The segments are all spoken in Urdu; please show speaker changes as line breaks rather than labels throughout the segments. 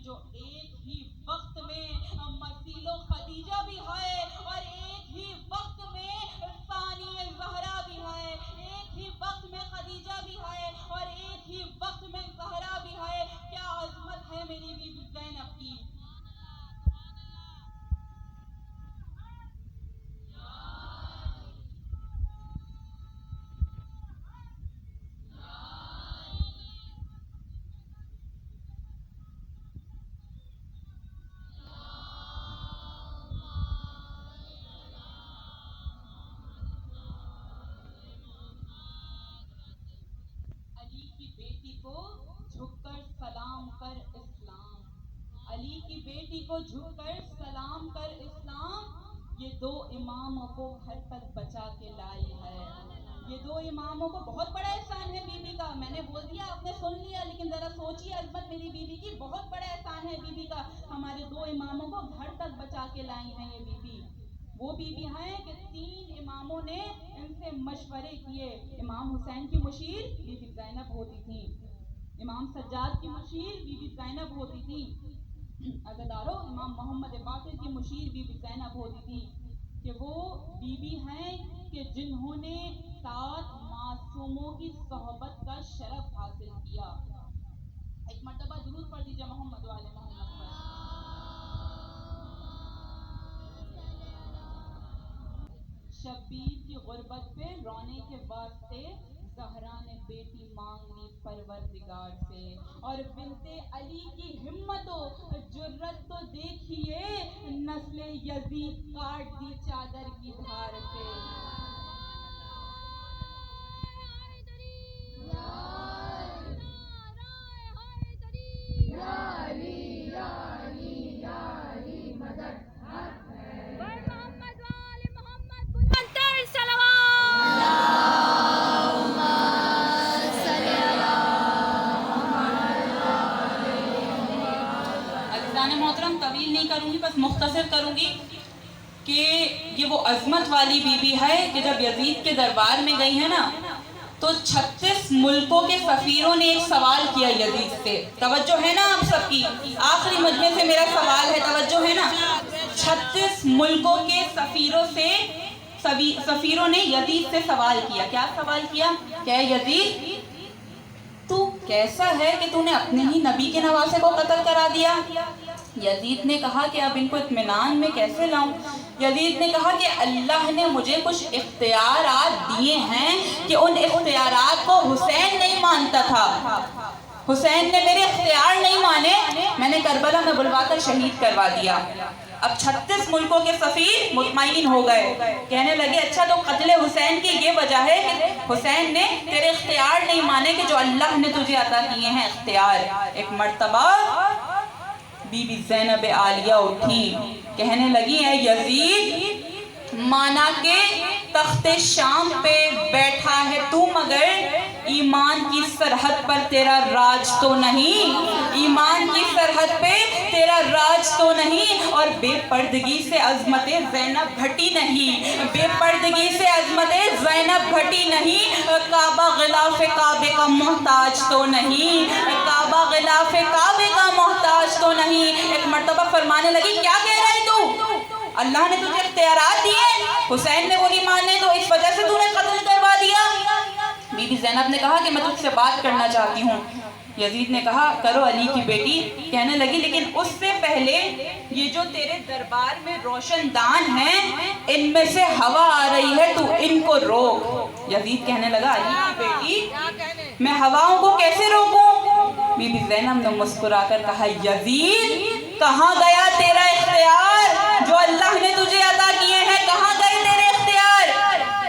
جو ایک ہی وقت میں مسیل و خدیجہ بھی ہے اور ایک ہی وقت میں ثانی زہرا بھی ہے، ایک ہی وقت میں خدیجہ بھی ہے اور ایک ہی وقت میں زہرا بھی ہے. کیا عظمت ہے میری بی بی زینب کی. علی کی بیٹی کو جھک کر سلام کر اسلام، علی کی بیٹی کو جھک کر سلام کر اسلام، یہ دو اماموں کو گھر تک بچا کے لائی ہے. یہ دو اماموں کو بہت بڑا احسان ہے بی بی کا. میں نے بول دیا، آپ نے سن لیا، لیکن ذرا سوچیے عظمت میری بی بی کی. بہت بڑا احسان ہے بی بی کا. ہمارے دو اماموں کو گھر تک بچا کے لائی ہیں یہ بی بی. وہ بی بی ہیں کہ 3 اماموں نے ان سے مشورے کیے. امام حسین کی مشیر بی بی زینب ہوتی تھی، امام سجاد کی مشیر بی بی زینب ہوتی تھی، عزادارو امام محمد باقر کی مشیر بی بی زینب ہوتی تھی. کہ وہ بی بی ہیں کہ جنہوں نے 7 معصوموں کی صحبت کا شرف حاصل کیا. ایک مرتبہ درود پڑھ دیجیے محمد وعلی محمد پر. شبیر کی غربت پہ رونے کے واسطے زہرا نے بیٹی مانگ لی پروردگار سے. اور بنت علی کی ہمت و جرت تو دیکھیے، نسل یزید کاٹ دی چادر کی دھار سے. محترم طویل نہیں کروں گی، بس مختصر کروں گی کہ یہ وہ عظمت والی بی بی ہے کہ جب یزید کے دربار میں گئی ہے نا تو 36 ملکوں کے سفیروں نے ایک سوال کیا یزید سے. توجہ ہے نا آپ سب کی؟ آخری مجمع سے میرا سوال ہے، توجہ ہے نا؟ 36 ملکوں کے سفیروں نے یزید سے سوال کیا. کیا سوال کیا؟ کہ یزید تو کیسا ہے کہ تو نے اپنے ہی نبی کے نواسے کو قتل کرا دیا؟ یزید نے کہا کہ اب ان کو اطمینان میں کیسے لاؤں؟ یزید نے کہا کہ اللہ نے مجھے کچھ اختیارات دیے ہیں کہ ان اختیارات کو حسین نہیں مانتا تھا. حسین نے میرے اختیار نہیں مانے، میں نے کربلا میں بلوا کر شہید کروا دیا. اب 36 ملکوں کے سفیر مطمئن ہو گئے، کہنے لگے اچھا تو قتل حسین کی یہ وجہ ہے کہ حسین نے تیرے اختیار نہیں مانے کہ جو اللہ نے تجھے عطا کیے ہیں اختیار. ایک مرتبہ بی بی زینب عالیہ اٹھی، کہنے لگی اے یزید، مانا کہ تخت شام پہ بیٹھا ہے تو مگر ایمان کی سرحد پر تیرا راج تو نہیں، ایمان کی سرحد پہ تیرا راج تو نہیں. اور بے پردگی سے عظمت زینب گھٹی نہیں، بے پردگی سے عظمت زینب گھٹی نہیں. کعبہ غلاف کعبے کا محتاج تو نہیں، کعبہ غلاف کعبے کا محتاج تو نہیں. ایک مرتبہ فرمانے لگی کیا کہہ رہی تو؟ اللہ نے تجھے اختیارات دیے، حسین نے وہ نہیں مانے تو اس وجہ سے تو نے قتل کروا دیا. بی بی زینب نے کہا کہ میں تجھ سے بات کرنا چاہتی ہوں. یزید نے کہا کرو علی کی بیٹی. کہنے لگی لیکن اس سے پہلے یہ جو تیرے دربار میں روشن دان ہیں ان میں سے ہوا آ رہی ہے، تو ان کو روک. یزید کہنے لگا علی کی بیٹی میں ہواؤں کو کیسے روکوں؟ بی بی زینب نے مسکرا کر کہا یزید کہاں گیا تیرا اختیار جو اللہ نے تجھے عطا کیے ہیں؟ کہاں گئے تیرے اختیار؟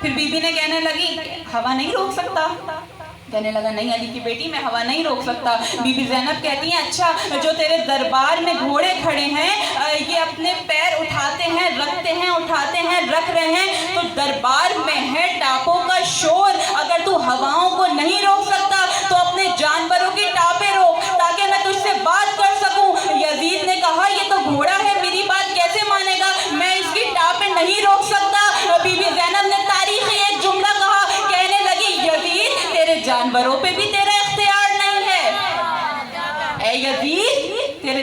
پھر بی بی نے کہنے لگی ہوا نہیں روک سکتا. کہنے لگا نہیں علی کی بیٹی میں ہوا نہیں روک سکتا. بی بی زینب کہتی ہیں اچھا جو تیرے دربار میں گھوڑے کھڑے ہیں یہ اپنے پیر اٹھاتے ہیں رکھتے ہیں اٹھاتے ہیں رکھ رہے ہیں، تو دربار میں ہے ٹاپوں کا شور. اگر تو ہواؤں کو نہیں روک سکتا تو اپنے جانوروں کی ٹاپیں روک تاکہ میں تجھ سے بات کر سکوں. یزید نے کہا یہ تو گھوڑا ہے، میری بات کیسے مانے گا؟ میں اس کی ٹاپیں نہیں روک سکتا. بی بی زینب نے تاریخی ایک جملہ کہا، کہنے لگی یزید تیرے جانوروں پہ بھی تیرا اختیار نہیں ہے. اے یزید تیرے